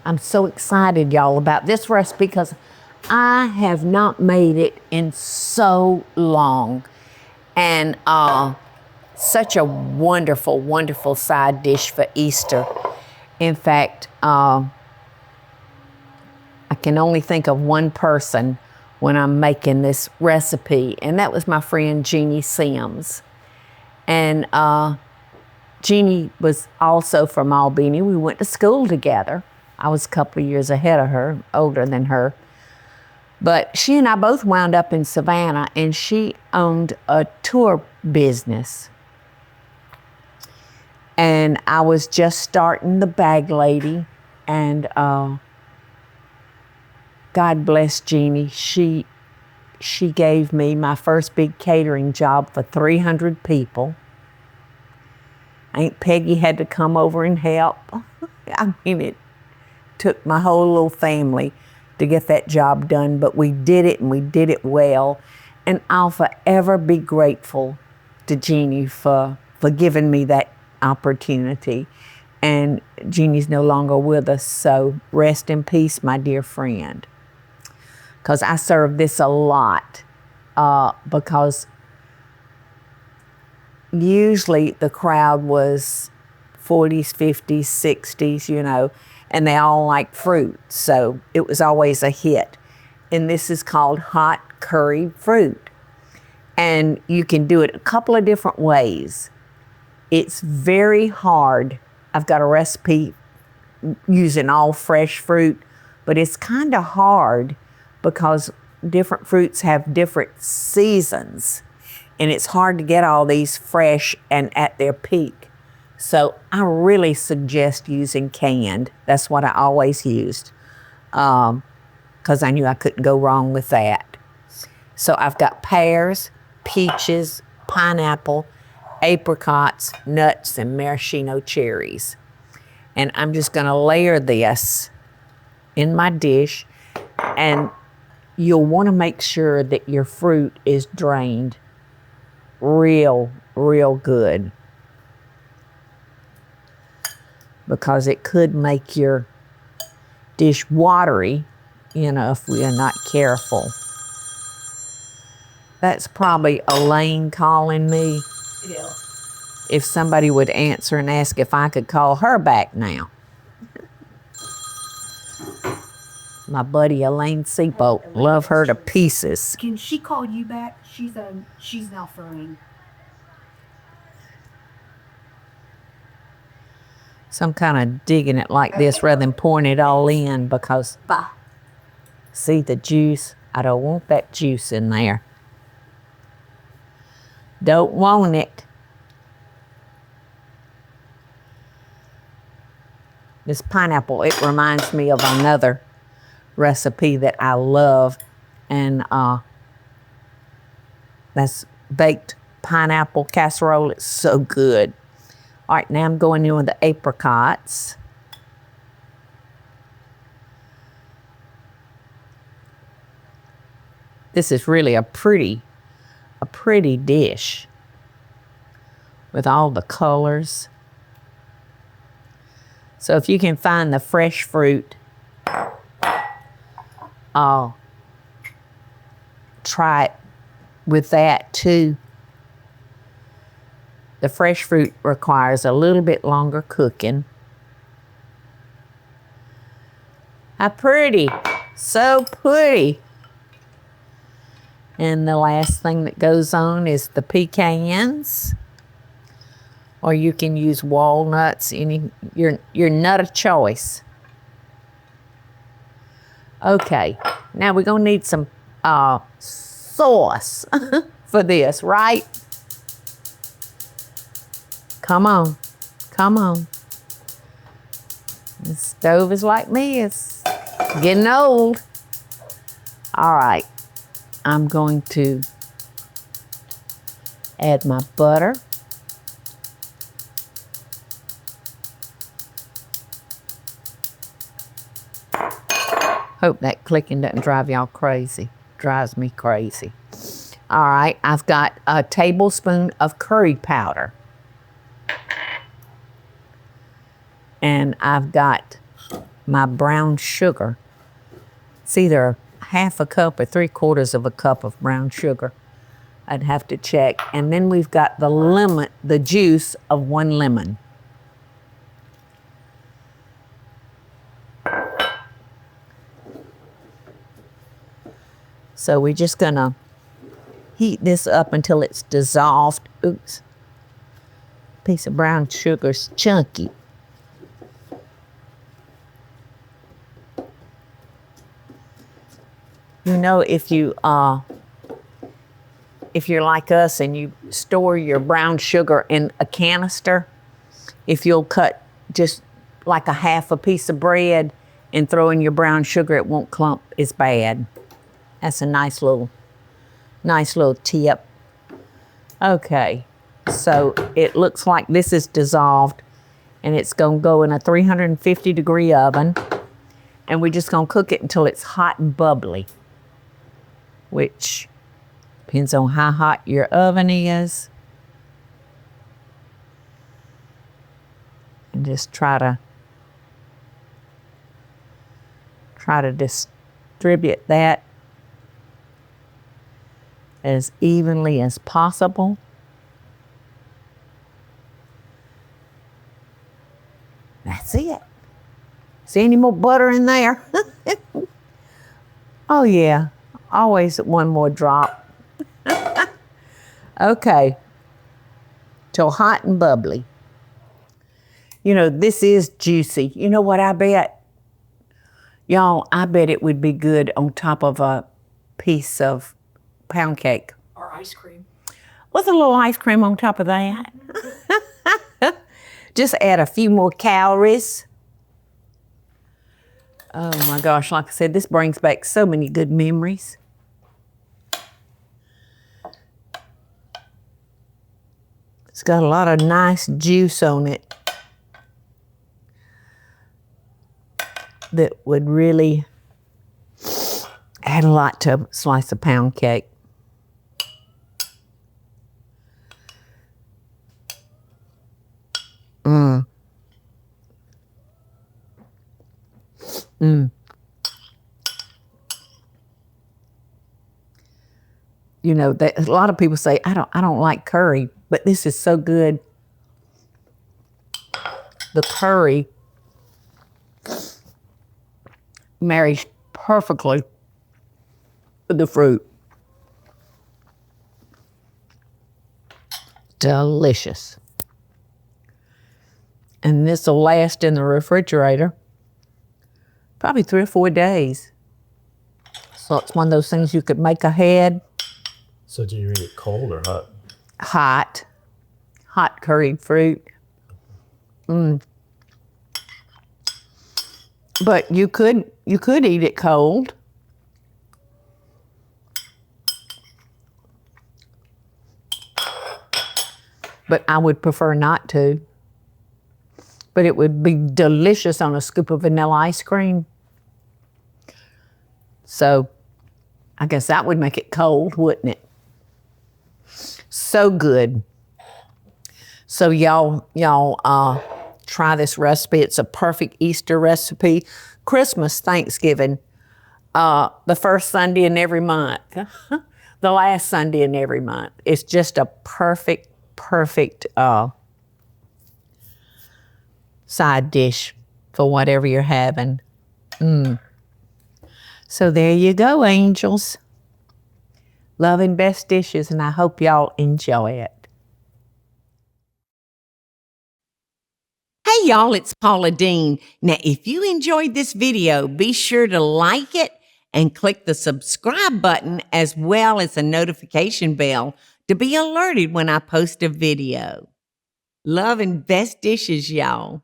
I'm so excited, y'all, about this recipe because I have not made it in so long. And such a wonderful, wonderful side dish for Easter. In fact, I can only think of one person when I'm making this recipe, and that was my friend Jeannie Sims. And Jeannie was also from Albany. We went to school together. I was a couple of years ahead of her, older than her. But she and I both wound up in Savannah, and she owned a tour business. And I was just starting the Bag Lady, and God bless Jeannie. She gave me my first big catering job for 300 people. Aunt Peggy had to come over and help. I mean, it took my whole little family to get that job done, but we did it, and we did it well. And I'll forever be grateful to Jeannie for giving me that opportunity. And Jeannie's no longer with us, so rest in peace, my dear friend. Because I served this a lot, because usually the crowd was 40s, 50s, 60s, you know, and they all like fruit, so it was always a hit. And this is called hot curried fruit. And you can do it a couple of different ways. It's very hard. I've got a recipe using all fresh fruit, but it's kind of hard because different fruits have different seasons. And it's hard to get all these fresh and at their peak. So I really suggest using canned. That's what I always used, because I knew I couldn't go wrong with that. So I've got pears, peaches, pineapple, apricots, nuts, and maraschino cherries. And I'm just gonna layer this in my dish, and you'll wanna make sure that your fruit is drained real good, because it could make your dish watery, you know, if we are not careful. That's probably Elaine calling me. Yeah. If somebody would answer and ask if I could call her back now. My buddy Elaine Seabolt, love her to pieces. Can she call you back? She's now frying. So I'm kind of digging it like this rather than pouring it all in, because see the juice? I don't want that juice in there. Don't want it. This pineapple, it reminds me of another recipe that I love, and that's baked pineapple casserole. It's so good. All right, now I'm going in with the apricots. This is really a pretty dish with all the colors. So if you can find the fresh fruit, try it with that too. The fresh fruit requires a little bit longer cooking. How pretty, so pretty. And the last thing that goes on is the pecans, or you can use walnuts, your nut of choice. Okay, now we're gonna need some sauce for this, right? Come on. The stove is like me, it's getting old. All right, I'm going to add my butter. Hope that clicking doesn't drive y'all crazy. Drives me crazy. All right, I've got a tablespoon of curry powder. And I've got my brown sugar. It's either half a cup or 3/4 of a cup of brown sugar. I'd have to check. And then we've got the lemon, the juice of 1 lemon. So we're just gonna heat this up until it's dissolved. Oops. Piece of brown sugar's chunky. You know, if you're like us and you store your brown sugar in a canister, if you'll cut just like a half a piece of bread and throw in your brown sugar, it won't clump as bad. That's a nice little tip. Okay, so it looks like this is dissolved, and it's gonna go in a 350-degree oven, and we're just gonna cook it until it's hot and bubbly, which depends on how hot your oven is. And just try to distribute that as evenly as possible. That's it. See any more butter in there? Oh yeah, always one more drop. Okay, till hot and bubbly. You know, this is juicy. You know what I bet? Y'all, I bet it would be good on top of a piece of pound cake. Or ice cream. With a little ice cream on top of that. Just add a few more calories. Oh my gosh, like I said, this brings back so many good memories. It's got a lot of nice juice on it that would really add a lot to a slice of pound cake. You know, a lot of people say, I don't like curry, but this is so good. The curry marries perfectly with the fruit. Delicious. And this will last in the refrigerator probably 3 or 4 days. So it's one of those things you could make ahead. So do you eat it cold or hot? Hot. Hot curried fruit. But you could eat it cold. But I would prefer not to. But it would be delicious on a scoop of vanilla ice cream. So I guess that would make it cold, wouldn't it? So good. So y'all try this recipe. It's a perfect Easter recipe. Christmas, Thanksgiving, the first Sunday in every month, the last Sunday in every month. It's just a perfect side dish for whatever you're having. So there you go, angels. Love and best dishes, and I hope y'all enjoy it. Hey y'all, it's Paula Deen. Now, if you enjoyed this video, be sure to like it and click the subscribe button as well as the notification bell to be alerted when I post a video. Love and best dishes, y'all.